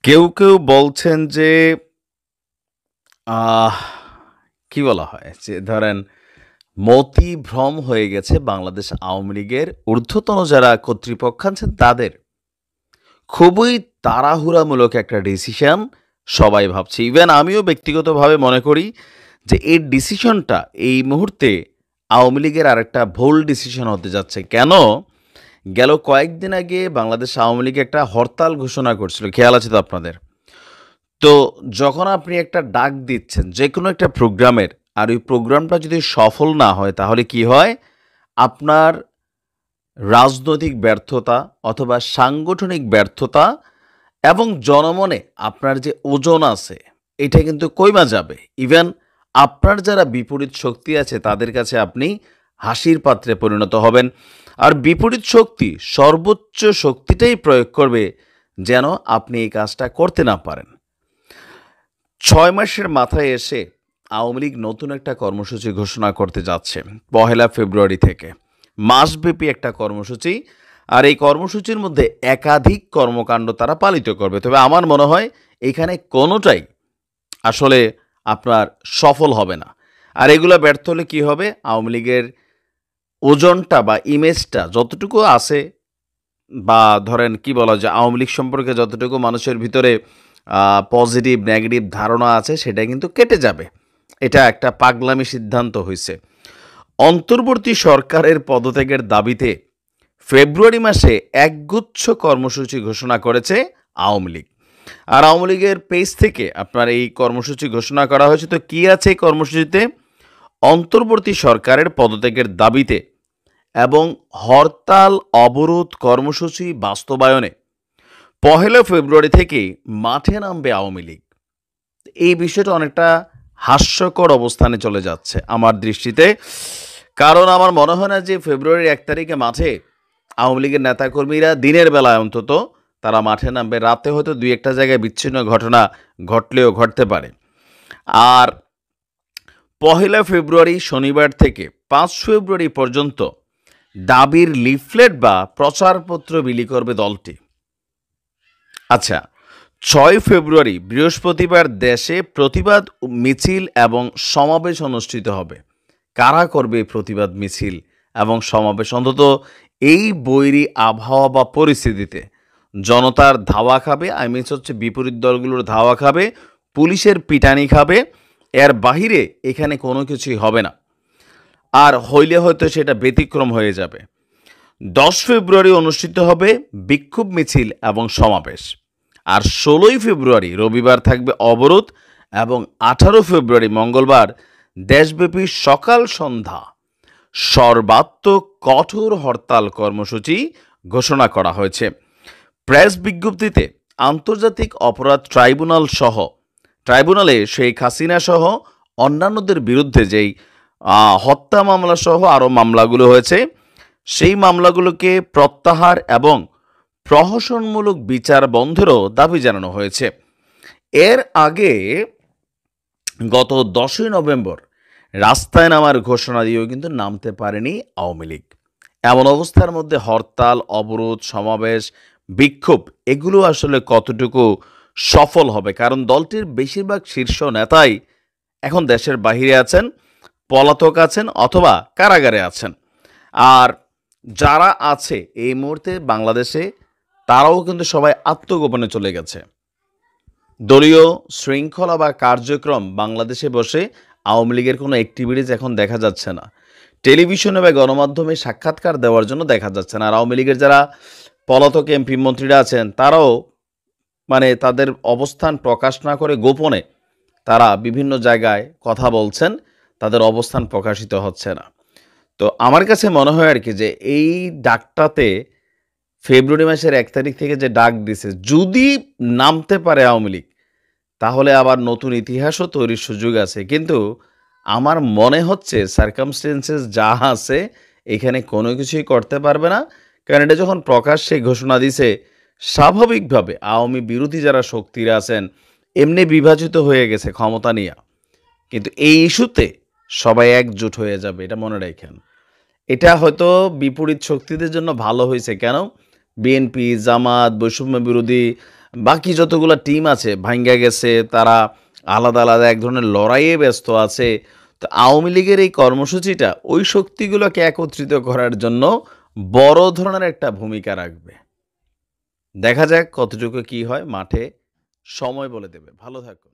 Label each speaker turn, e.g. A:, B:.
A: কেউ বলছেন যে আহ কি বলা হয়? যে ধরেন মতিভ্রম হয়ে গেছে বাংলাদেশ আওয়ামী লীগের ঊর্ধ্বতন যারা কর্তৃপক্ষ আছেন তাদের। খুবই তাড়াহুড়ামূলক একটা ডিসিশন সবাই ভাবছে। ইভেন আমিও ব্যক্তিগতভাবে মনে করি যে এই ডিসিশনটা এই মুহূর্তে আওয়ামী লীগের আরেকটা ভুল ডিসিশন হতে যাচ্ছে। কেন? গেল কয়েকদিন আগে বাংলাদেশ আওয়ামী লীগ একটা হরতাল ঘোষণা করছিল। খেয়াল আছে তো আপনাদের? তো যখন আপনি একটা ডাক দিচ্ছেন যেকোনো একটা প্রোগ্রামের, আর ওই প্রোগ্রামটা যদি সফল না হয় তাহলে কি হয়? আপনার রাজনৈতিক ব্যর্থতা অথবা সাংগঠনিক ব্যর্থতা এবং জনমনে আপনার যে ওজন আছে এটা কিন্তু কইমা যাবে। ইভেন আপনার যারা বিপরীত শক্তি আছে তাদের কাছে আপনি হাসির পাত্রে পরিণত হবেন। আর বিপরীত শক্তি সর্বোচ্চ শক্তিটাই প্রয়োগ করবে যেন আপনি এই কাজটা করতে না পারেন। ৬ মাসের মাথায় এসে আওয়ামী লীগ নতুন একটা কর্মসূচি ঘোষণা করতে যাচ্ছে ১লা ফেব্রুয়ারি থেকে। মাসব্যাপী একটা কর্মসূচি। আর এই কর্মসূচির মধ্যে একাধিক কর্মকাণ্ড তারা পালিত করবে। তবে আমার মনে হয় এখানে কোনোটাই আসলে আপনার সফল হবে না। আর এগুলা ব্যর্থ হলে কী হবে? আওয়ামী লীগের ওজনটা বা ইমেজটা যতটুকু আছে, বা ধরেন কি বলা যায়, আওয়ামী লীগ সম্পর্কে যতটুকু মানুষের ভিতরে পজিটিভ নেগেটিভ ধারণা আছে সেটা কিন্তু কেটে যাবে। এটা একটা পাগলামি সিদ্ধান্ত হয়েছে। অন্তর্বর্তী সরকারের পদত্যাগের দাবিতে ফেব্রুয়ারি মাসে একগুচ্ছ কর্মসূচি ঘোষণা করেছে আওয়ামী লীগ। আর আওয়ামী লীগের পেজ থেকে আপনার এই কর্মসূচি ঘোষণা করা হয়েছে। তো কী আছে এই কর্মসূচিতে? অন্তর্বর্তী সরকারের পদত্যাগের দাবিতে এবং হরতাল অবরোধ কর্মসূচি বাস্তবায়নে ১লা ফেব্রুয়ারি থেকেই মাঠে নামবে আওয়ামী লীগ। এই বিষয়টা অনেকটা হাস্যকর অবস্থানে চলে যাচ্ছে আমার দৃষ্টিতে। কারণ আমার মনে হয় না যে ফেব্রুয়ারির ১ তারিখে মাঠে আওয়ামী লীগের নেতাকর্মীরা দিনের বেলায় অন্তত তারা মাঠে নামবে। রাতে হয়তো ২-১টা জায়গায় বিচ্ছিন্ন ঘটনা ঘটলেও ঘটতে পারে। আর ১লা ফেব্রুয়ারি শনিবার থেকে ৫ ফেব্রুয়ারি পর্যন্ত দাবির লিফলেট বা প্রচারপত্র বিলি করবে দলটি। আচ্ছা, ৬ ফেব্রুয়ারি বৃহস্পতিবার দেশে প্রতিবাদ মিছিল এবং সমাবেশ অনুষ্ঠিত হবে। কারা করবে প্রতিবাদ মিছিল এবং সমাবেশ? অন্তত এই বৈরী আবহাওয়া বা পরিস্থিতিতে জনতার ধাওয়া খাবে, হচ্ছে বিপরীত দলগুলোর ধাওয়া খাবে, পুলিশের পিটানি খাবে। এর বাহিরে এখানে কোনো কিছুই হবে না। আর হইলে হয়তো সেটা ব্যতিক্রম হয়ে যাবে। ১০ ফেব্রুয়ারি অনুষ্ঠিত হবে বিক্ষোভ মিছিল এবং সমাবেশ। আর ১৬ই ফেব্রুয়ারি রবিবার থাকবে অবরোধ এবং ১৮ ফেব্রুয়ারি মঙ্গলবার দেশব্যাপী সকাল সন্ধ্যা সর্বাত্মক কঠোর হরতাল কর্মসূচি ঘোষণা করা হয়েছে। প্রেস বিজ্ঞপ্তিতে আন্তর্জাতিক অপরাধ ট্রাইব্যুনালে শেখ হাসিনা সহ অন্যান্যদের বিরুদ্ধে যেই হত্যা মামলা সহ আরও মামলাগুলো হয়েছে সেই মামলাগুলোকে প্রত্যাহার এবং প্রহসনমূলক বিচার বন্ধেরও দাবি জানানো হয়েছে। এর আগে গত ১০ই নভেম্বর রাস্তায় নামার ঘোষণা দিয়েও কিন্তু নামতে পারেনি আওয়ামী লীগ। এমন অবস্থার মধ্যে হরতাল অবরোধ সমাবেশ বিক্ষোভ এগুলো আসলে কতটুকু সফল হবে? কারণ দলটির বেশিরভাগ শীর্ষ নেতাই এখন দেশের বাহিরে আছেন, পলাতক আছেন অথবা কারাগারে আছেন। আর যারা আছে এই মুহূর্তে বাংলাদেশে তারাও কিন্তু সবাই আত্মগোপনে চলে গেছে। দলীয় শৃঙ্খলা বা কার্যক্রম বাংলাদেশে বসে আওয়ামী লীগের কোনো অ্যাক্টিভিটিস এখন দেখা যাচ্ছে না। টেলিভিশনে বা গণমাধ্যমে সাক্ষাৎকার দেওয়ার জন্য দেখা যাচ্ছে না। আর আওয়ামী লীগের যারা পলাতক এমপি মন্ত্রীরা আছেন তারাও তাদের অবস্থান প্রকাশ না করে গোপনে তারা বিভিন্ন জায়গায় কথা বলছেন, তাদের অবস্থান প্রকাশিত হচ্ছে না। তো আমার কাছে মনে হয় আর কি যে এই ডাকটাতে ফেব্রুয়ারি মাসের ১ তারিখ থেকে যে ডাক দিছে, যদি নামতে পারে আওয়ামী লীগ তাহলে আবার নতুন ইতিহাসও তৈরির সুযোগ আছে। কিন্তু আমার মনে হচ্ছে সার্কামস্টেন্সেস যা আছে এখানে কোনো কিছুই করতে পারবে না। কারণ এটা যখন প্রকাশ্যে ঘোষণা দিছে, স্বাভাবিকভাবে আওয়ামী বিরোধী যারা শক্তিরা আছেন এমনি বিভাজিত হয়ে গেছে ক্ষমতা নিয়ে। কিন্তু এই ইস্যুতে সবাই একজোট হয়ে যাবে, এটা মনে রাখেন। এটা হয়তো বিপরীত শক্তিদের জন্য ভালো হয়েছে। কেন? বিএনপি, জামাত, বৈষম্য বিরোধী বাকি যতগুলা টিম আছে ভাইঙ্গা গেছে, তারা আলাদা আলাদা এক ধরনের লড়াইয়ে ব্যস্ত আছে। তো আওয়ামী লীগের এই কর্মসূচিটা ওই শক্তিগুলোকে একত্রিত করার জন্য বড় ধরনের একটা ভূমিকা রাখবে। দেখা যাক কতটুকু কি হয়, মাঠে সময় বলে দেবে। ভালো থাকো।